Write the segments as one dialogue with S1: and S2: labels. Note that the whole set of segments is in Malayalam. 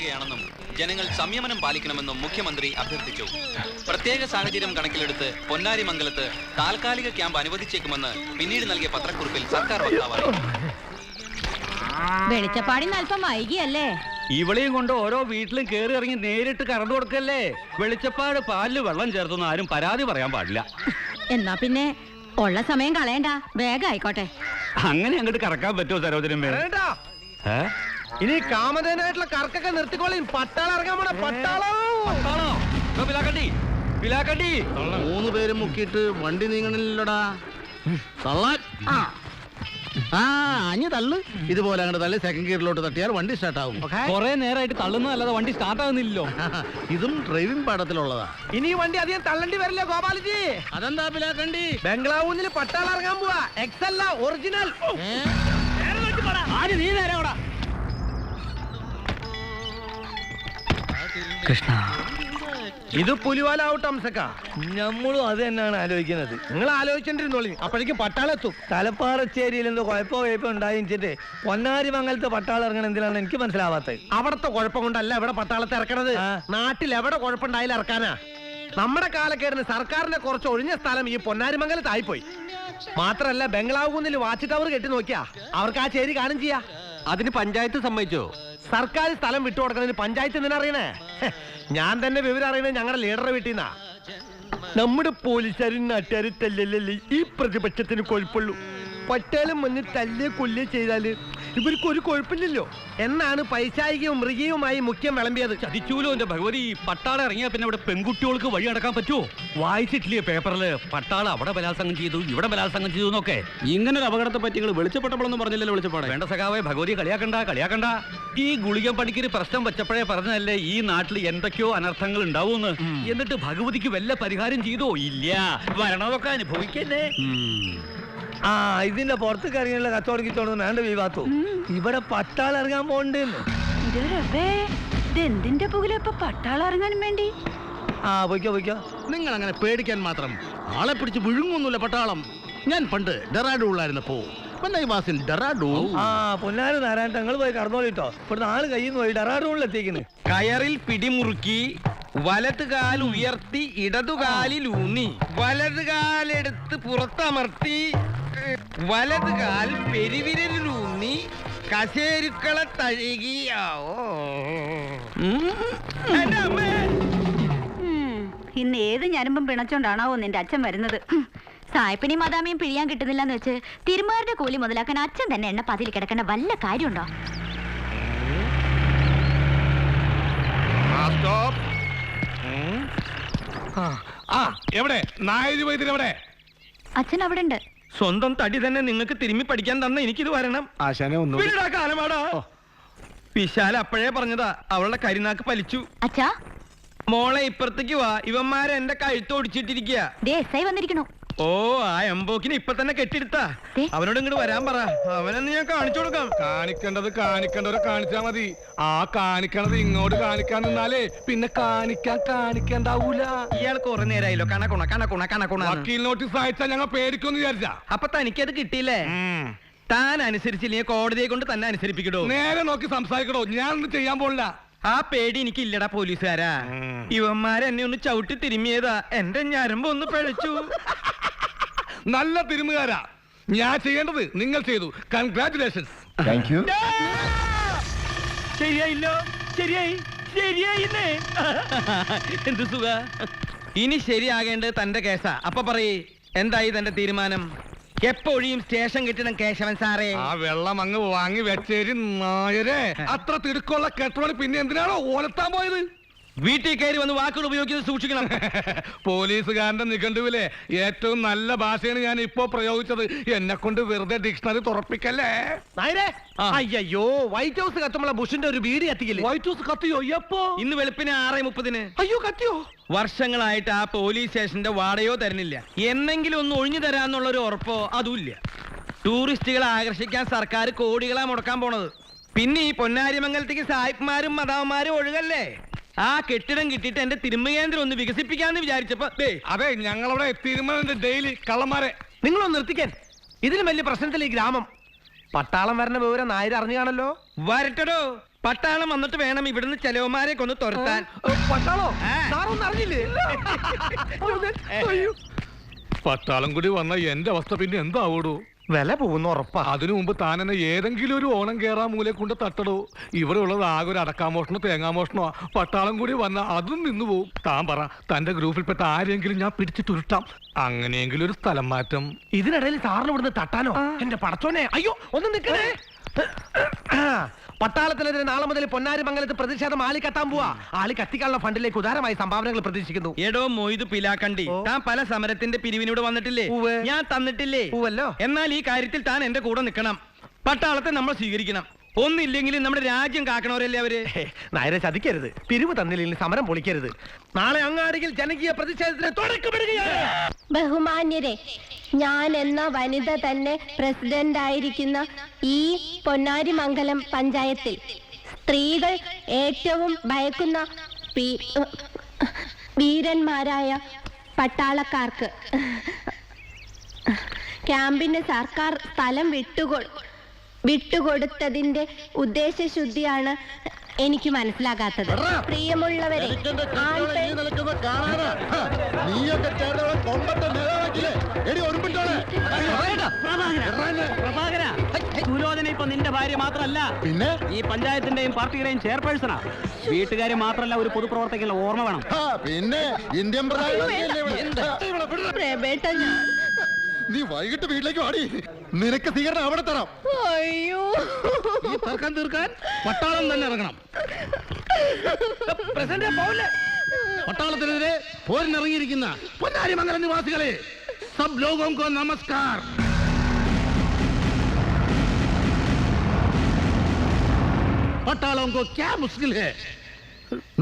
S1: വരികയാണെന്നും ജനങ്ങൾ സംയമനം പാലിക്കണമെന്നും മുഖ്യമന്ത്രി അഭ്യർത്ഥിച്ചു. പ്രത്യേക സാഹചര്യം കണക്കിലെടുത്ത് പൊന്നാരിമംഗലത്ത് താൽക്കാലിക ക്യാമ്പ് അനുവദിച്ചേക്കുമെന്ന് പിന്നീട് നൽകിയ പത്രക്കുറിപ്പിൽ സർക്കാർ വക്താവ്.
S2: വെളിച്ചപ്പാടിന് അല്പം വൈകിയല്ലേ?
S3: ഇവളെയും കൊണ്ട് ഓരോ വീട്ടിലും കയറി ഇറങ്ങി നേരിട്ട് കറന്നു കൊടുക്കല്ലേ. വെളിച്ചപ്പാട് പാലില് വെള്ളം ചേർത്തൊന്നും ആരും പരാതി പറയാൻ പാടില്ല.
S2: എന്നാ പിന്നെ ഉള്ള സമയം കളയണ്ട, വേഗം ആയിക്കോട്ടെ.
S3: അങ്ങനെ അങ്ങോട്ട് കറക്കാൻ പറ്റുമോ സരോജനമ്മേ?
S4: ഇനി കാമധേനായിട്ടുള്ള കറക്കൊക്കെ നിർത്തിക്കോളി. പട്ടാളം ഇറങ്ങാൻ പോണ പട്ടാളോ.
S3: പിലാക്കണ്ടി
S5: 3 പേരും മുക്കിയിട്ട് വണ്ടി നീങ്ങണില്ലടാ. തള്ളാൻ അഞ്ഞ് തള്ളു. ഇതുപോലെ അങ്ങോട്ട് തള്ളി സെക്കൻഡ് ഗിയറിലോട്ട് തട്ടിയാൽ വണ്ടി സ്റ്റാർട്ട് ആവും.
S3: കൊറേ നേരമായിട്ട് തള്ളുന്നതല്ലാതെ വണ്ടി സ്റ്റാർട്ട് ആകുന്നില്ലല്ലോ.
S5: ഇതും ഡ്രൈവിംഗ് പാഠത്തിലുള്ളതാ.
S4: ഇനി വണ്ടി അധികം തള്ളണ്ടി വരില്ല ഗോപാലജി.
S5: അതെന്താ പിലാക്കണ്ടി?
S4: ബംഗ്ലാവൂന്നിൽ പട്ടാളം ഇറങ്ങാൻ പോവാ. എക്സ് അല്ല, ഒറിജിനൽ.
S3: നീ നേരെ കൃഷ്ണ,
S4: ഇത് പുലിവാലാവട്ടെ അംസക്ക.
S6: നമ്മളും അത് തന്നെയാണ് ആലോചിക്കുന്നത്.
S4: നിങ്ങൾ ആലോചിച്ചിട്ടിരുന്നോളി, അപ്പോഴേക്കും പട്ടാളം എത്തും.
S6: തലപ്പാറച്ചേരിയിൽ എന്തോ കുഴപ്പം ഉണ്ടായിച്ചിട്ട് പൊന്നാരിമംഗലത്ത് പട്ടാളം ഇറങ്ങണം എന്തിനാണ് എനിക്ക് മനസ്സിലാവാത്തത്.
S4: അവിടത്തെ കുഴപ്പം കൊണ്ടല്ല ഇവിടെ പട്ടാളത്തെ ഇറക്കണത്. നാട്ടിൽ എവിടെ കുഴപ്പമുണ്ടായാലും ഇറക്കാനാ. നമ്മുടെ കാലക്കേടിന് സർക്കാരിന്റെ കുറച്ച് ഒഴിഞ്ഞ സ്ഥലം ഈ പൊന്നാരിമംഗലത്ത് ആയിപ്പോയി. മാത്രല്ല ബംഗ്ലാവ് കുന്നിൽ വാച്ച് ടവർ കെട്ടി നോക്കിയാ അവർക്ക് ആ ചേരി കാണും ചെയ്യാ.
S3: അതിന് പഞ്ചായത്ത് സമ്മതിച്ചോ?
S4: സർക്കാർ സ്ഥലം വിട്ടുകൊടുക്കുന്നതിന് പഞ്ചായത്ത് എന്തിനാ അറിയണേ? ഞാൻ തന്നെ വിവരം അറിയണത് ഞങ്ങളുടെ ലീഡറെ വീട്ടിൽ നിന്നാ. നമ്മുടെ പോലീസുകാരും നാട്ടുകാരും തല്ലല്ലേ ഈ പ്രതിപക്ഷത്തിന് കുഴപ്പമുള്ളൂ. പട്ടാളം വന്ന് തല്ലിയെ കൊല്ലുക ചെയ്താല് ഇവർക്ക് ഒരു കുഴപ്പമില്ലല്ലോ എന്നാണ് പൈശാചികവും മൃഗീയവുമായി മുഖ്യം വിളമ്പിയത്.
S3: ചതിച്ചൂലോ എന്റെ ഭഗവതി. പട്ടാളം ഇറങ്ങിയാ പിന്നെ അവിടെ പെൺകുട്ടികൾക്ക് വഴി നടക്കാൻ പറ്റുമോ? വായിച്ചിട്ടില്ലേ പേപ്പറില് പട്ടാളം അവിടെ ബലാത്സംഗം ചെയ്തു, ഇവിടെ ബലാത്സംഗം ചെയ്തു എന്നൊക്കെ.
S5: ഇങ്ങനെ ഒരു അപകടത്തെ പറ്റി നിങ്ങൾ വെളിച്ചപ്പെട്ടപ്പോഴൊന്നും പറഞ്ഞില്ലല്ലോ. വെളിച്ചപ്പാട്
S3: വേണ്ട സഖാവേ, ഭഗവതി കളിയാക്കണ്ട. ഈ ഗുളിക പണിക്കൊരു പ്രശ്നം വെച്ചപ്പോഴേ പറഞ്ഞതല്ലേ ഈ നാട്ടിൽ എന്തൊക്കെയോ അനർത്ഥങ്ങൾ ഉണ്ടാവൂന്ന്. എന്നിട്ട് ഭഗവതിക്ക് വല്ല പരിഹാരം ചെയ്തോ? ഇല്ല. വരണതൊക്കെ അനുഭവിക്കന്നെ.
S6: ഇതിന്റെ പുറത്തേക്ക് ഇറങ്ങിയുള്ള കച്ചവടം വേണ്ട വിവാത്തു. ഇവിടെ പട്ടാളം ഇറങ്ങാൻ പോണ്ടെന്ന്.
S2: എന്തിന്റെ പുകിലിപ്പൊ പട്ടാളം ഇറങ്ങാനും വേണ്ടി?
S6: പൊയ്ക്കോ.
S5: നിങ്ങൾ അങ്ങനെ പേടിക്കാൻ മാത്രം. ആളെ പിടിച്ച് വിഴുങ്ങൊന്നുമില്ല പട്ടാളം. ഞാൻ പണ്ട് ഡെറാഡൂളായിരുന്നപ്പോ
S6: പൊന്നാര് നാരായണ ഞങ്ങൾ പോയി കടന്നോളിട്ടോ. ഇവിടുന്ന് ആള് കയ്യിൽ നിന്ന് പോയി ഡെറാഡൂണിലെത്തിക്കുന്നു.
S7: കയറിൽ പിടിമുറുക്കി വലത് കാൽ ഉയർത്തി ഇടതുകാലിൽ ഊന്നി വലത് കാലെടുത്ത് പുറത്തമർത്തി വലത് കാൽ പെരുവിരലിലൂന്നി കശേരുക്കളെ തഴുകിയാവോ.
S2: ഇന്ന് ഏത് ഞരമ്പും പിണച്ചോണ്ടാണാവോ നിന്റെ അച്ഛൻ വരുന്നത്. സായിപ്പിനെയും മദാമിയും പിഴിയാൻ കിട്ടുന്നില്ലെന്ന് വെച്ച് തിരുമാരുടെ കൂലി മുതലാക്കാൻ അച്ഛൻ തന്നെ എണ്ണ പതിൽ കിടക്കേണ്ട വല്ല കാര്യമുണ്ടോ?
S4: എവിടെ നായര് വൈദ്യരെവിടെ?
S2: അച്ഛൻ അവിടെ ഉണ്ട്.
S7: സ്വന്തം തടി തന്നെ നിങ്ങൾക്ക് തിരുമ്മി പഠിക്കാൻ തന്ന എനിക്കിത് വരണം. കാലമാടാ. വിശാല അപ്പോഴേ പറഞ്ഞതാ അവളുടെ കരിനാക്ക് പലിച്ചു.
S2: അച്ഛാ
S7: മോളെ ഇപ്പുറത്തേക്ക് വാ. ഇവന്മാരെ എന്റെ കഴുത്തൊടിച്ചിട്ടിരിക്കുക.
S2: S I വന്നിരിക്കണു.
S7: ഓ ആ എംബോക്കിനെ ഇപ്പൊ തന്നെ കെട്ടിയെടുത്താ. അവനോട് ഇങ്ങോട്ട് വരാൻ പറ. അവനെന്ന് ഞാൻ കാണിച്ചു കൊടുക്കാം.
S4: കാണിക്കേണ്ടവരെ കാണിച്ചാ മതി. ആ കാണിക്കണത് ഇങ്ങോട്ട് കാണിക്കാൻ നിന്നാലേ പിന്നെ കാണിക്കണ്ടാവൂല.
S7: ഇയാൾ കുറെ നേരമായല്ലോ കണക്കുണ
S4: വക്കീൽ നോട്ടീസ് അയച്ചാ ഞങ്ങൾ പേടിക്കൊന്ന് വിചാരിച്ചാ.
S7: അപ്പൊ തനിക്കത് കിട്ടിയില്ലേ? താൻ അനുസരിച്ചില്ലെങ്കിൽ കോടതിയെ കൊണ്ട് തന്നെ അനുസരിപ്പിക്കടോ.
S4: നേരെ നോക്കി സംസാരിക്കടോ. ഞാനൊന്നും ചെയ്യാൻ പോണില്ല.
S7: ആ പേടി എനിക്കില്ലടാ പോലീസുകാരാ. ഇവന്മാരെന്നെ ഒന്ന് ചവിട്ടി തിരുമ്മിയതാ. എന്റെ ഞരമ്പ് ഒന്ന് പിഴച്ചു.
S4: നല്ല തിരുമുകാരാ. ഞാൻ ചെയ്യേണ്ടത് നിങ്ങൾ ചെയ്തു. കൺഗ്രാറ്റുലേഷൻസ്.
S7: ശരിയായില്ലോ. ശരിയായിന്നേ. എന്ത് സുഖ. ഇനി ശരിയാകേണ്ടത് തന്റെ കേസാ. അപ്പൊ പറയേ, എന്തായി തന്റെ തീരുമാനം? എപ്പോഴും സ്റ്റേഷൻ കെട്ടിടം കേശവൻ സാറേ.
S4: ആ വെള്ളം അങ്ങ് വാങ്ങി വെച്ചേരി നായരെ. അത്ര തിടുക്കുള്ള കെട്ടോണി പിന്നെ എന്തിനാണോ ഓലത്താൻ പോയത്?
S7: വീട്ടിൽ കയറി വന്ന് വാക്കുകൾ ഉപയോഗിക്കുന്നത് സൂക്ഷിക്കണം.
S4: പോലീസുകാരന്റെ നിഘണ്ടുവിലെ ഏറ്റവും നല്ല ഭാഷയാണ് ഞാൻ ഇപ്പോ പ്രയോഗിച്ചത്. എന്നെ കൊണ്ട് വെറുതെ ഡിക്ഷണറി തുറപ്പിക്കല്ലേ. അയ്യോ, വൈറ്റ് ഹൗസ് കത്തുമ്പോൾ ബുഷിന്റെ ഒരു ബീഡി കത്തിക്കില്ലേ?
S7: വൈറ്റ് ഹൗസ് കത്തിയോ? എപ്പോ? ഇന്ന് വെളുപ്പിന് 6:30.
S4: അയ്യോ, കത്തിയോ?
S7: വർഷങ്ങളായിട്ട് ആ പോലീസ് സ്റ്റേഷന്റെ വാടകയോ തരുന്നില്ല. എന്നെങ്കിലും ഒന്ന് ഒഴിഞ്ഞു തരാന്നുള്ള ഒരു ഉറപ്പോ അതുമില്ല. ടൂറിസ്റ്റുകളെ ആകർഷിക്കാൻ സർക്കാർ കോടികളാ മുടക്കാൻ പോണത്. പിന്നെ ഈ പൊന്നാരിമംഗലത്തേക്ക് സായിപ്പ്മാരും മദാവന്മാരും ഒഴുകല്ലേ. ആ കെട്ടിടം കിട്ടിയിട്ട് എന്റെ തിരുമകേന്ദ്രം ഒന്ന് വികസിപ്പിക്കാന്ന് വിചാരിച്ചപ്പോ
S4: അതെ, ഞങ്ങളവിടെ തിരുമലിന്റെ ഡെയിലി കള്ളന്മാരെ. നിങ്ങളൊന്ന് നിർത്തിക്കാൻ. ഇതിന് വലിയ പ്രശ്നത്തിൽ ഈ ഗ്രാമം പട്ടാളം വരണ വിവരം നായർ അറിഞ്ഞു കാണല്ലോ.
S7: വരട്ടടോ, പട്ടാളം വന്നിട്ട് വേണം ഇവിടുന്ന് ചെലവന്മാരെ കൊന്ന് തുരത്താൻ.
S4: പട്ടാളോ? സാറൊന്നും അറിഞ്ഞില്ലേ? അയ്യോ.
S8: പട്ടാളം കൂടി വന്ന എന്റെ അവസ്ഥ പിന്നെ എന്താവൂടൂ?
S4: വില പോകുന്ന ഉറപ്പാ.
S8: അതിനു മുമ്പ് താൻ എന്നെ ഏതെങ്കിലും ഒരു ഓണം കേറാൻ മൂലെ കൊണ്ട് തട്ടടോ. ഇവിടെ ഉള്ളത് ആകെ ഒരു അടക്കാമോഷണോ തേങ്ങാമോഷണോ. പട്ടാളം കൂടി വന്ന അതും നിന്നു പോവും. താൻ പറ, തന്റെ ഗ്രൂപ്പിൽപ്പെട്ട ആരെങ്കിലും ഞാൻ പിടിച്ചിട്ടുരുട്ടാം. അങ്ങനെയെങ്കിലും ഒരു സ്ഥലം മാറ്റം.
S4: ഇതിനിടയിൽ സാറിന് ഇവിടുന്ന് തട്ടാനോ? എന്റെ പടച്ചോനെ, അയ്യോ ഒന്ന് നിൽക്കണേ. പട്ടാളത്തിനെതിരെ നാളെ മുതൽ പൊന്നാരി മംഗലത്ത് പ്രതിഷേധം ആളി കത്താൻ പോവാ. ആളി കത്തിക്കാനുള്ള ഫണ്ടിലേക്ക് ഉദാരമായി സംഭാവനകൾ പ്രതീക്ഷിക്കുന്നു.
S7: എടോ മൊയ്ത് പിലാക്കണ്ടി, താൻ പല സമരത്തിന്റെ പിരിവിനോട് വന്നിട്ടില്ലേ?
S4: ഉവ്വ്.
S7: ഞാൻ തന്നിട്ടില്ലേ?
S4: പൂവല്ലോ.
S7: എന്നാൽ ഈ കാര്യത്തിൽ താൻ എന്റെ കൂടെ നിൽക്കണം. പട്ടാളത്തെ നമ്മൾ സ്വീകരിക്കണം. ഒന്നില്ലെങ്കിലും നമ്മുടെ രാജ്യം കാക്കണവരല്ലേ അവര്.
S4: നായരെ ചതിക്കരുത്. പിരിവ് തന്നില്ലെങ്കിൽ സമരം പൊളിക്കരുത്. നാളെ അങ്ങാടിയിൽ ജനകീയ പ്രതിഷേധത്തിന് തുടക്കമിടുകയാണ്.
S9: ബഹുമാന്യരെ, ഞാൻ എന്ന വനിത തന്നെ പ്രസിഡന്റ് ആയിരിക്കുന്ന ഈ പൊന്നാരിമംഗലം പഞ്ചായത്തിൽ സ്ത്രീകൾ ഏറ്റവും ഭയക്കുന്ന വീരന്മാരായ പട്ടാളക്കാർക്ക് ക്യാമ്പിന് സർക്കാർ സ്ഥലം വിട്ടുകൊടുത്തതിന്റെ ഉദ്ദേശശുദ്ധിയാണ് എനിക്ക് മനസ്സിലാകാത്തത്. പ്രിയമുള്ളവരെ,
S6: സുലോചന ഇപ്പൊ നിന്റെ ഭാര്യ മാത്രല്ല, പിന്നെ ഈ പഞ്ചായത്തിന്റെയും പാർട്ടിയുടെയും ചെയർപേഴ്സണാ. വീട്ടുകാരെ മാത്രല്ല, ഒരു പൊതുപ്രവർത്തകനുള്ള ഓർമ്മ വേണം.
S8: പിന്നെ ഇന്ത്യൻ നീ വൈകിട്ട് വീട്ടിലേക്ക് വാടി. നിനക്ക് സ്വീകരണം അവിടെ തരാം.
S9: അയ്യോ,
S5: ഈ തർക്കം തീർക്കാൻ പട്ടാളം തന്നെ ഇറങ്ങണം. പട്ടാളത്തിനെതിരെ പോരിനിറങ്ങിയിരിക്കുന്ന പൊന്നാരിമംഗലം നിവാസികളെ, സബ് ലോഗോं को നമസ്കാർ. പട്ടാളോं को क्या मुश्किल है?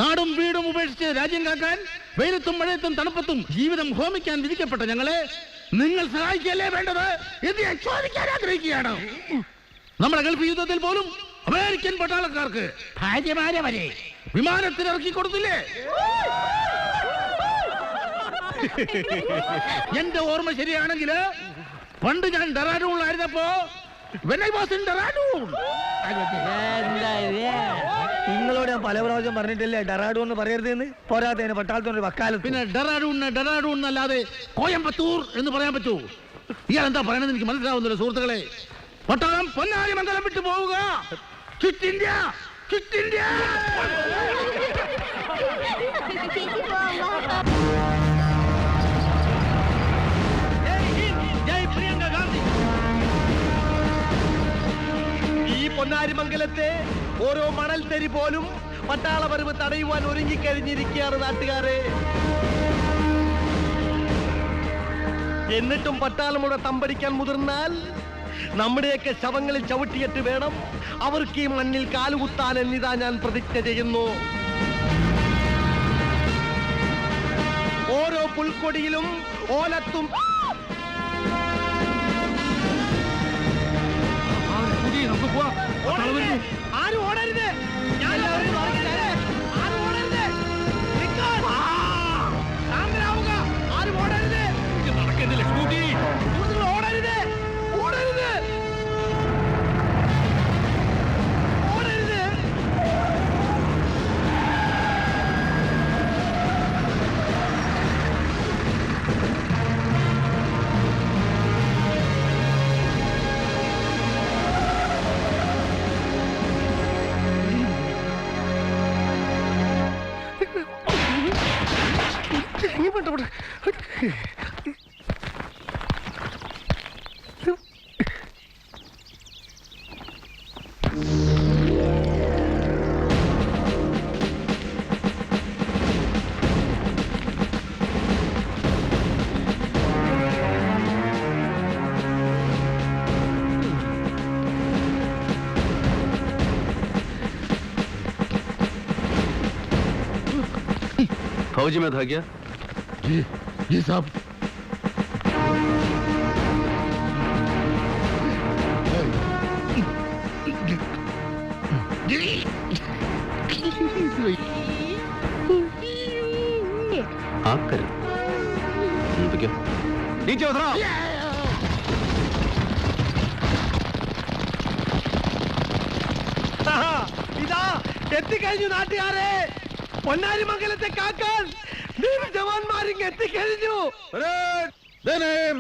S5: നാടും വീടും ഉപേക്ഷിച്ച് രാജ്യം കാക്കാൻ വെയിലത്തും മഴയത്തും തണുപ്പത്തും ജീവിതം ഹോമിക്കാൻ വിധിക്കപ്പെട്ട ഞങ്ങളെ നിങ്ങൾ സഹായിക്കല്ലേ വേണ്ടത് എന്ന് ഞാൻ ചോദിക്കാൻ ആഗ്രഹിക്കുകയാണ്. നമ്മുടെ ഗൾഫ് യുദ്ധത്തിൽ പോലും അമേരിക്കൻ പട്ടാളക്കാർക്ക് ഭാര്യമാരെ വരെ വിമാനത്തിൽ ഇറക്കി കൊടുത്തില്ലേ? എന്റെ ഓർമ്മ ശരിയാണെങ്കിൽ പണ്ട് ഞാൻ ഡെറാഡൂണിലായിരുന്നപ്പോ
S6: നിങ്ങളോട് ഞാൻ പല പ്രാവശ്യം പറഞ്ഞിട്ടില്ലേ ഡെറാഡൂൺ എന്ന് പറയരുതെന്ന്. പോരാത്തതിന് പട്ടാളത്തിനൊരു വക്കാലത്ത്.
S5: പിന്നെ ഡെറാഡൂൺ അല്ലാതെ കോയമ്പത്തൂർ എന്ന് പറയാൻ പറ്റൂ? ഇയാൾ എന്താ പറയണെന്ന് എനിക്ക് മനസ്സിലാവുന്നില്ല സുഹൃത്തുക്കളെ. പട്ടാളം പൊന്നാരിമംഗലം വിട്ടു പോവുക. Quit India, quit India.
S4: ഈ പൊന്നാരിമംഗലത്തെ ഓരോ മണൽ തരി പോലും പട്ടാള പരുവ് തടയുവാൻ ഒരുങ്ങിക്കഴിഞ്ഞിരിക്കുകയാണ് നാട്ടുകാരെ. എന്നിട്ടും പട്ടാളമുടെ തമ്പടിക്കാൻ മുതിർന്നാൽ നമ്മുടെയൊക്കെ ശവങ്ങളിൽ ചവിട്ടിയിട്ട് വേണം അവർക്ക് ഈ മണ്ണിൽ കാലുകുത്താൻ എന്നിതാ ഞാൻ പ്രതിജ്ഞ ചെയ്യുന്നു. ഓരോ പുൽക്കൊടിയിലും ഓലത്തും ആരും ഓടരുത്. ആരും ഓടരുത്. ശാന്തരാവുക. ആരും ഓടരുത്. നടക്കുന്നില്ല സ്കൂട്ടി. ഓടരുത്, ഓടരുത്, ഓടരുത്.
S8: फौजी में था क्या?
S5: जी साहब.
S8: आप करें तो क्या? नीचे उतरो.
S4: എത്തിക്കഴിഞ്ഞു നാട്ടുകാരെ, പൊന്നാരി മംഗലത്തെ കാക്കാൻ ജവാന്മാരിങ് എത്തിക്കഴിഞ്ഞു. സ്വാഗതം,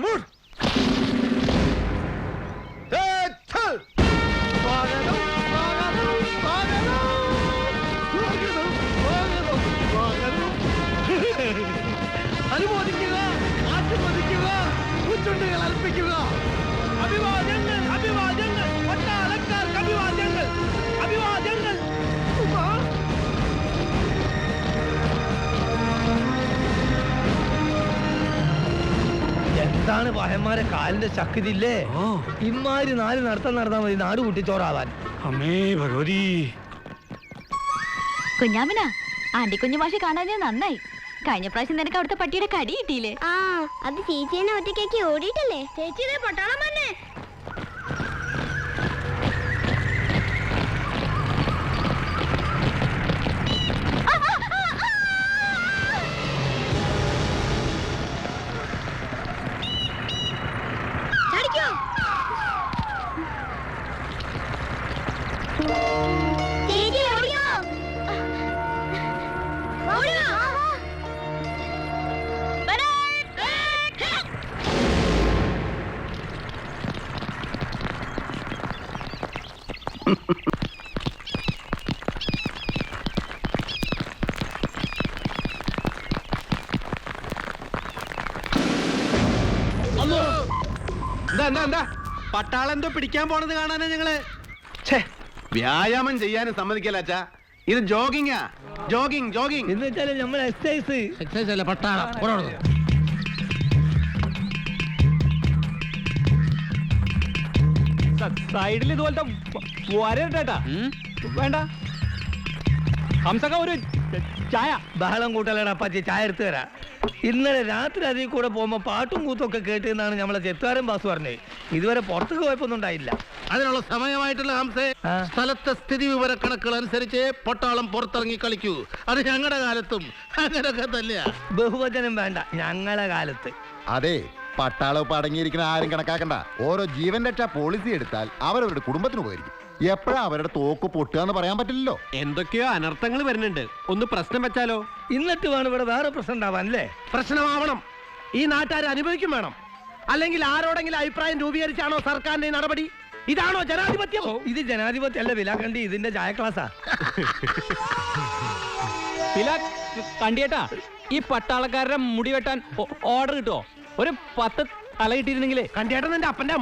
S4: സ്വാഗതം, സ്വാഗതം. സ്വാഗതം, സ്വാഗതം, സ്വാഗതം. അനുമോദിക്കുക, ആശീർവദിക്കുക, പൂച്ചുണ്ടുകൾ അർപ്പിക്കുക. അഭിവാദ്യങ്ങൾ, അഭിവാദ്യങ്ങൾ, പട്ടാളക്കാർക്ക് അഭിവാദ്യങ്ങൾ, അഭിവാദ്യങ്ങൾ. എന്താണ് പഹന്മാരെ കാലിന്റെ ശക്തി ഇല്ലേ? ഇമാര് നാല് നടത്താൻ നടത്താൻ മതി നാട് കുട്ടിച്ചോറാവാൻ.
S3: അമ്മേ ഭഗവതി.
S2: കുഞ്ഞാമിന, ആന്റി കുഞ്ഞു മാഷെ കാണാൻ ഞാൻ നന്നായി. കഴിഞ്ഞ പ്രാവശ്യം നിനക്ക് അവിടുത്തെ പട്ടിയുടെ കടി കിട്ടിയില്ലേ?
S10: ആ, അത് ചേച്ചിയെ ഒറ്റയ്ക്കാക്കി ഓടിയിട്ടല്ലേ? ചേച്ചി പട്ടാളം തന്നെ. ചേച്ചി ഓടിയോ? ഓടിയോ?
S7: എന്താ പട്ടാളം എന്തോ പിടിക്കാൻ പോണത് കാണാനാ ഞങ്ങള്.
S5: വ്യായാമം ചെയ്യാനും സമ്മതിക്കല്ല അച്ഛാ. ഇത് ജോഗിങ്ങാ, ജോഗിങ് ജോഗിങ്
S4: എന്ന് വെച്ചാല് നമ്മൾ എക്സസൈസ്.
S5: എക്സസൈസ് അല്ല, പട്ടാളം.
S6: സൈഡിൽ ഇതുപോലത്തെ വരട്ടാ വേണ്ട. ഹംസക്ക ഒരു ചായ.
S4: ബഹളം കൂട്ടലടാ അപ്പാച്ചി, ചായ എടുത്തു തരാം. ഇന്നലെ രാത്രി അതിൽ കൂടെ പോകുമ്പോ പാട്ടും കൂത്തും ഒക്കെ കേട്ടെന്നാണ് നമ്മളെ ചെത്തുകാരൻ ബാസു പറഞ്ഞത്. ഇതുവരെ പുറത്തേക്ക് പോയപ്പൊന്നും ഉണ്ടായില്ല.
S5: അതിനുള്ള സമയമായിട്ടുള്ള ഹംസേ, സ്ഥലത്തെ സ്ഥിതി വിവര കണക്കുകൾ അനുസരിച്ച് പട്ടാളം പുറത്തിറങ്ങി കളിക്കൂ. അത് ഞങ്ങളുടെ കാലത്തും അങ്ങനൊക്കെ തന്നെയാ.
S4: ബഹുവചനം വേണ്ട, ഞങ്ങളെ കാലത്ത്.
S11: അതെ, പട്ടാളം അടങ്ങിയിരിക്കുന്ന ആരും കണക്കാക്കണ്ട. ഓരോ ജീവൻ രക്ഷാ പോളിസി എടുത്താൽ അവരവരുടെ കുടുംബത്തിന് ഉപകരിക്കും. എപ്പോഴാ അവരുടെ തോക്ക് പൊട്ടുക എന്ന് പറയാൻ പറ്റില്ലല്ലോ.
S6: എന്തൊക്കെയോ അനർത്ഥങ്ങൾ വരുന്നുണ്ട്. ഒന്ന് പ്രശ്നം വെച്ചാലോ?
S4: എന്നിട്ട് വേണം ഇവിടെ വേറെ പ്രശ്നം ഉണ്ടാവാൻ അല്ലേ?
S7: പ്രശ്നമാവണം. ഈ നാട്ടുകാർ അനുഭവിക്കും വേണം. അല്ലെങ്കിൽ ആരോടെങ്കിലും അഭിപ്രായം രൂപീകരിച്ചാണോ സർക്കാരിന്റെ ഈ നടപടി? ഇതാണോ ജനാധിപത്യം?
S4: ഇത് ജനാധിപത്യം അല്ല വിലാക്കണ്ടി, ഇതിന്റെ ചായ ക്ലാസ്സാ.
S6: കണ്ടിയേട്ടാ, ഈ പട്ടാളക്കാരുടെ മുടി വെട്ടാൻ ഓർഡർ കിട്ടുമോ? ഒരു 10 തല കിട്ടിയിരുന്നെങ്കിലേ.
S7: കണ്ടിയേട്ടൻ നിന്റെ അപ്പന്റെ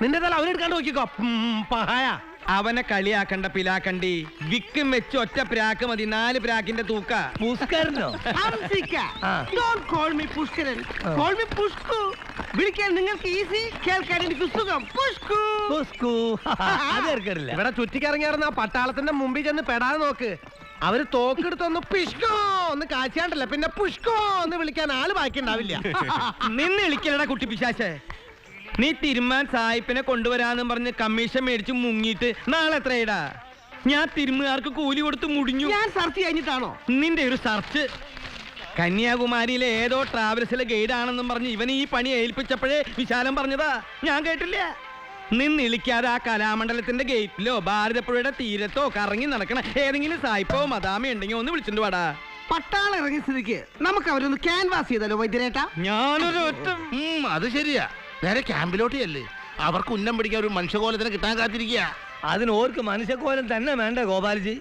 S7: നിന്റെ തല അവനെടുക്കാണ്ട് നോക്കിക്കോ. പഹായ അവനെ കളിയാക്കണ്ട പിലാക്കണ്ടി. വിക്കും വെച്ച് ഒറ്റ പ്രാക്ക് മതി, 4 പ്രാക്കിന്റെ തൂക്ക.
S4: പുഷ്കരനോ?
S7: വിളിക്കാൻ നിങ്ങൾക്ക് ഈസി, കേൾക്കാൻ എനിക്ക് സുഖം.
S4: പുഷ്കു. അതെടുക്കടില്ല.
S7: ഇവിടെ ചുറ്റിക്കിറങ്ങിയാർന്ന പട്ടാളത്തിന്റെ മുമ്പിൽ ചെന്ന് പെടാതെ നോക്ക്. അവര് തോക്കെടുത്തൊന്ന് പിഷ്കോ ഒന്ന് കാച്ചാണ്ടല്ല, പിന്നെ പുഷ്കോ എന്ന് വിളിക്കാൻ ആള് ബാക്കി ഉണ്ടാവില്ല. നിന്ന് വിളിക്കലടാ കുട്ടി പിശാശേ. നീ തിരുമാൻ സായിപ്പിനെ കൊണ്ടുവരാന്നും പറഞ്ഞ് കമ്മീഷൻ മേടിച്ച് മുങ്ങിയിട്ട് നാളെ എത്രയിടാ? ഞാൻ തിരുമുകാർക്ക് കൂലി കൊടുത്ത് മുടിഞ്ഞു. ഞാൻ സെർച്ച് കഴിഞ്ഞിട്ടാണോ നിന്റെ ഒരു സെർച്ച്? കന്യാകുമാരിയിലെ ഏതോ ട്രാവൽസിലെ ഗൈഡ് ആണെന്നും പറഞ്ഞ് ഇവന് ഈ പണി ഏൽപ്പിച്ചപ്പോഴേ വിശാലം പറഞ്ഞതാ, ഞാൻ കേട്ടില്ല. നിന്നിളിക്കാതെ ആ കലാമണ്ഡലത്തിന്റെ ഗേറ്റിലോ ഭാരതപ്പുഴയുടെ തീരത്തോ കറങ്ങി നടക്കണ ഏതെങ്കിലും സായിപ്പോ മദാമ ഉണ്ടെങ്കിൽ ഒന്ന് വിളിച്ചിട്ട് വാടാ. പട്ടാളം ഇറങ്ങിയ സ്ഥിതിക്ക് നമുക്ക് അവരൊന്ന് ക്യാൻവാസ് ചെയ്താലോ വൈദ്യരേട്ടാ? ഞാനൊരു ഒറ്റ
S5: അത് ശരിയാ. നേരെ ക്യാമ്പിലോട്ട് ചെല്ല്. അവർക്ക് ഉന്നം പിടിക്കാൻ ഒരു മനുഷ്യകോലത്തിന് കിട്ടാൻ കാത്തിരിക്കുക.
S4: അതിന് ഓർക്ക് മനുഷ്യക്കോലം തന്നെ വേണ്ട ഗോപാൽജി.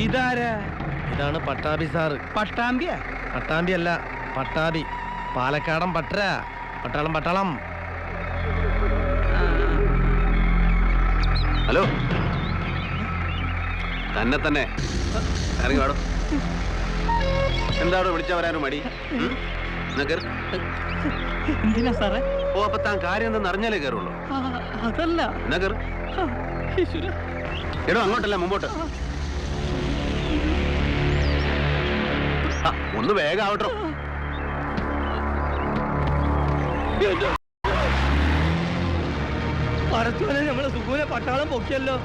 S7: ഇതാരാ?
S4: ഇതാണ് പട്ടാമ്പി സാറ്.
S7: പട്ടാമ്പിയ?
S4: പട്ടാമ്പി അല്ല, പട്ടാമ്പി. പാലക്കാടൻ പട്ടര. പട്ടാളം പട്ടാളം.
S5: ഹലോ, തന്നെ ഇറങ്ങി വേണം. എന്താണോ വിളിച്ചാ വരാനും മടി?
S6: എന്തിനാ സാറേ?
S5: ഓ, അപ്പൊ താൻ കാര്യം എന്തെന്ന് അറിഞ്ഞാലേ കയറുള്ളൂ.
S6: അതല്ല.
S5: എടോ, അങ്ങോട്ടല്ല മുമ്പോട്ട്. ഒന്ന് വേഗം ആവട്ടോ.
S4: പറച്ചോനെ നമ്മളെ സുഖൂനെ പട്ടാളം പൊക്കിയല്ലോ.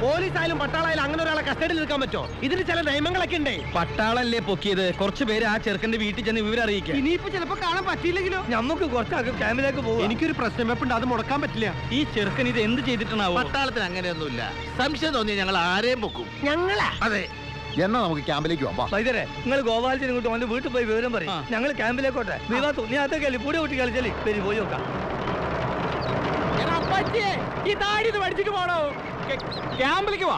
S4: പോലീസായാലും പട്ടാളായാലും അങ്ങനെ ഒരാളെ കസ്റ്റഡിയിൽ എടുക്കാൻ പറ്റോ? ഇതിന് ചില നിയമങ്ങളൊക്കെ ഉണ്ടേ.
S7: പട്ടാളല്ലേ പൊക്കിയത്, കുറച്ചു പേര് ആ ചെറുക്കന്റെ വീട്ടിൽ ചെന്ന് വിവരം അറിയിക്കാം.
S4: ഇനിയിപ്പോ ചിലപ്പോ കാണാൻ പറ്റിയില്ലെങ്കിലോ? നമുക്ക് കുറച്ചാൾക്ക് ക്യാമ്പിലേക്ക് പോകും. എനിക്കൊരു പ്രശ്നം വെപ്പുണ്ട്, അത് മുടക്കാൻ പറ്റില്ല.
S7: ഈ ചെറുക്കൻ ഇത് എന്ത് ചെയ്തിട്ടാണാവോ?
S5: പട്ടാളത്തിന് അങ്ങനെയൊന്നുമില്ല. സംശയം തോന്നി ഞങ്ങൾ ആരെയും പൊക്കും.
S4: ഞങ്ങളാ?
S5: അതെ.
S11: എന്നാ നമുക്ക് ക്യാമ്പിലേക്ക് പോവാം.
S4: വൈദ്യരെ, നിങ്ങൾ ഗോപാലത്തിന് ഇങ്ങോട്ട് അവന്റെ വീട്ടിൽ പോയി വിവരം പറയും. ഞങ്ങൾ ക്യാമ്പിലേക്കോട്ടെ. നീ അതൊക്കെ കളി പൂടി കൂട്ടി കളിച്ചാലേ പേര് പോയി നോക്കാം.
S6: ഈ താടി പഠിച്ചിട്ട് പോണോ? ക്യാമ്പിലേക്ക് വാ.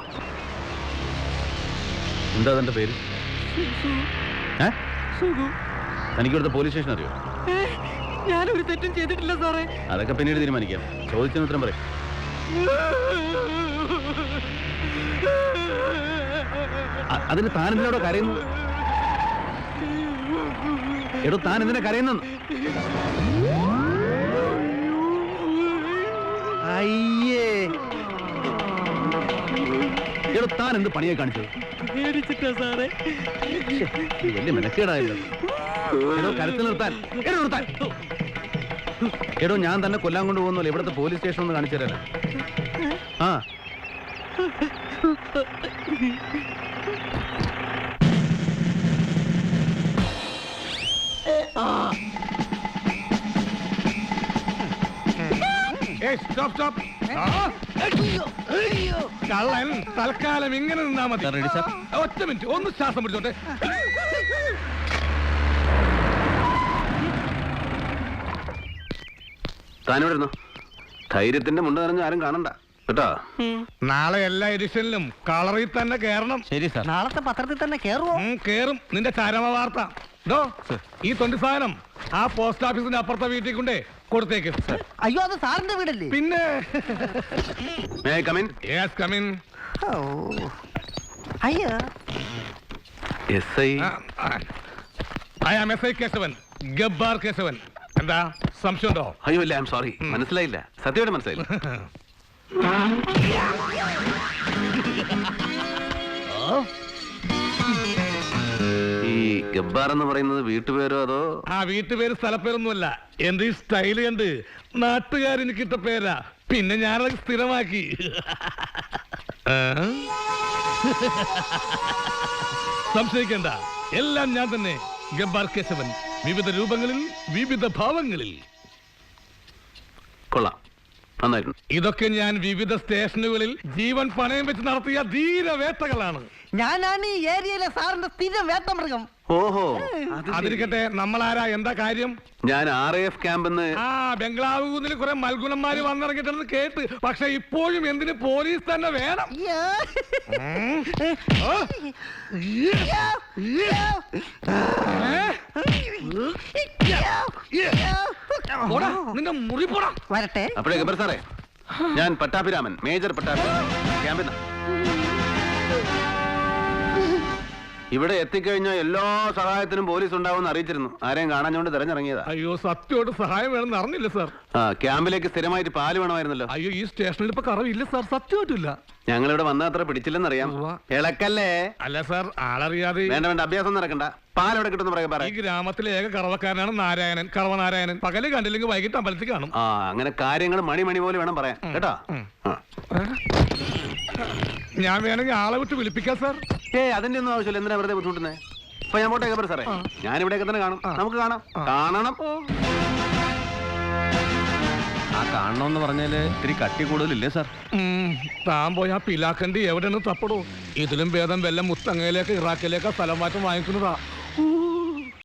S3: എന്താ തന്റെ പേര്? തനിക്കിവിടുത്തെ പോലീസ് സ്റ്റേഷൻ അറിയോ?
S4: ഞാനൊരു തെറ്റും ചെയ്തിട്ടില്ല സാറേ.
S3: അതൊക്കെ പിന്നീട് തീരുമാനിക്കാം. ചോദിച്ചതിന് ഉത്തരം പറയും. അതിന് താൻ എന്തിനോടോ കരയുന്നു? എടോ താൻ എന്തിനാ കരയുന്നു?
S4: അയ്യേ,
S3: എടോ താൻ എന്ത് പണിയായി കാണിച്ചത്?
S4: പേടിച്ചിട്ടാ സാറേ.
S3: വലിയ മെനക്കേടായല്ലോ. എടോ കരുത്തിൽ നിർത്താൻ. എടോ നിർത്താൻ. എടോ ഞാൻ തന്നെ കൊല്ലാൻ കൊണ്ടുപോകുന്നല്ലോ. ഇവിടുത്തെ പോലീസ് സ്റ്റേഷൻ ഒന്ന് കാണിച്ചു തരാനാ. ആ
S8: കള്ളൻ തൽക്കാലം ഇങ്ങനെ നിന്നാ മതി.
S3: Ready sir.
S8: ഒറ്റ മിനിറ്റ്, ഒന്ന് ശ്വാസം പിടിച്ചോട്ടെ.
S3: താനിവിടെ ഇരുന്നോ. ധൈര്യത്തിന്റെ മുണ്ട് നിറഞ്ഞ ആരും കാണണ്ട കേട്ടോ.
S8: നാളെ എല്ലാ എഡിഷനിലും കളറിൽ തന്നെ കേറണം.
S3: ശരി സാർ.
S4: നാളത്തെ പത്രത്തിൽ തന്നെ കേറുവോ?
S8: കേറും. നിന്റെ ചരമ വാർത്ത ഡോ. ഈ തൊണ്ടി സാധനം ആ പോസ്റ്റ് ഓഫീസിന്റെ അപ്പുറത്തെ വീട്ടിൽ കൊണ്ടേ കൊടുത്തേക്ക്.
S4: അയ്യോ, അത് സാറിന്റെ വീടല്ലേ?
S8: പിന്നെ
S3: May I come in?
S8: Yes, come in.
S4: അയ്യോ,
S3: SI.
S8: I am SI Keshavan, Gabbar Keshavan. എന്താ സംശയമുണ്ടോ?
S3: അയ്യോ ഇല്ല, ഐ എം സോറി. മനസ്സിലായില്ല. സത്യമായിട്ട് മനസ്സിലായില്ല. ഈ ഗബ്ബാർ എന്ന് പറയുന്നത് വീട്ടുപേരോ അതോ?
S8: ആ വീട്ടുപേര് സ്ഥലപ്പേരൊന്നുമല്ല. എന്റെ ഈ സ്റ്റൈല് കണ്ട് നാട്ടുകാരെനിക്ക് കിട്ട പേരാ. പിന്നെ ഞാനത് സ്ഥിരമാക്കി. സംശയിക്കണ്ട, എല്ലാം ഞാൻ തന്നെ. ഗബ്ബാർ കേശവൻ, വിവിധ രൂപങ്ങളിൽ വിവിധ ഭാവങ്ങളിൽ.
S3: കൊള്ളാം, നന്നായിരുന്നു.
S8: ഇതൊക്കെ ഞാൻ വിവിധ സ്റ്റേഷനുകളിൽ ജീവൻ പണയം വെച്ച് നടത്തിയ ധീരവേട്ടകളാണ്.
S4: ഞാനാണ് ഈ ഏരിയയിലെ സാറിന്റെ സ്ഥിരം വേട്ടമൃഗം.
S3: ഓഹോ,
S8: അതിരിക്കട്ടെ, നമ്മളാരാ, എന്താ കാര്യം?
S3: ഞാൻ RAF ക്യാമ്പെന്ന്.
S8: ആ ബംഗ്ലാവ് കുന്നിൽ കുറെ മൽഗുണന്മാര് വന്നിറങ്ങിട്ടെന്ന് കേട്ട്. പക്ഷെ ഇപ്പോഴും എന്തിന് പോലീസ് തന്നെ വേണം? നിന്റെ മുറി പോടാ.
S4: വരട്ടെ.
S3: അപ്പോഴേ ഗബ്ബർ സാറേ, ഞാൻ പട്ടാഭിരാമൻ, മേജർ പട്ടാഭിരാമൻ, ക്യാമ്പിൽ. ഇവിടെ എത്തിക്കഴിഞ്ഞാൽ എല്ലാ സഹായത്തിനും പോലീസ് ഉണ്ടാവുമെന്ന് അറിയിച്ചിരുന്നു. ആരെയും കാണാഞ്ഞോണ്ട് തെരഞ്ഞിറങ്ങിയതാ.
S8: അയ്യോ, സത്യമായിട്ട് സഹായം വേണമെന്ന് അറിഞ്ഞില്ല സാർ.
S3: ആ ക്യാമ്പിലേക്ക് സ്ഥിരമായിട്ട് പാല് വേണമായിരുന്നല്ലോ.
S8: അയ്യോ, ഈ സ്റ്റേഷനിൽ ഇപ്പൊ കറവില്ല സാർ, സത്യമായിട്ടില്ല.
S3: ഞങ്ങളിവിടെ വന്ന അത്ര പിടിച്ചില്ലെന്നറിയാം. ഇളക്കല്ലേ?
S8: അല്ല സാർ, ആളറിയാതെ.
S3: വേണ്ട വേണ്ട, അഭ്യാസം നടക്കണ്ട. പാലെവിടെ കിട്ടുന്ന പറയാ.
S8: ഈ ഗ്രാമത്തിലെ ഏക കറവക്കാരനാണ് നാരായണൻ, കറവനാരായണൻ. പകല് കണ്ടില്ലെങ്കിൽ വൈകിട്ട് അമ്പലത്തിൽ കാണും.
S3: ആ അങ്ങനെ കാര്യങ്ങൾ മണി പോലെ വേണം പറയാൻ കേട്ടോ.
S8: ഞാൻ വേണമെങ്കിൽ ആളെ വിട്ട് വിളിപ്പിക്കാം സാർ.
S3: അതിന്റെ ഒന്നും ആവശ്യമില്ല. എന്തിനാ വെറുതെ ബുദ്ധിമുട്ടുന്നേ? ഇപ്പൊ ഞാൻ പോട്ടെ ഗബ്ബർ സാറേ. ഞാൻ ഇവിടെയൊക്കെ തന്നെ കാണും. നമുക്ക് കാണാം. കാണണം. ആ കാണണമെന്ന് പറഞ്ഞാല് ഇത്തിരി കട്ടി കൂടുതലില്ലേ സാർ?
S8: താൻ പോയി ആ പിലാക്കണ്ടി എവിടെയാണ് തപ്പടോ. ഇതിലും ഭേദം വല്ല മുത്തങ്ങയിലേക്ക് ഇറാഖിലേക്ക് സ്ഥലം മാറ്റം വാങ്ങിക്കുന്നതാ.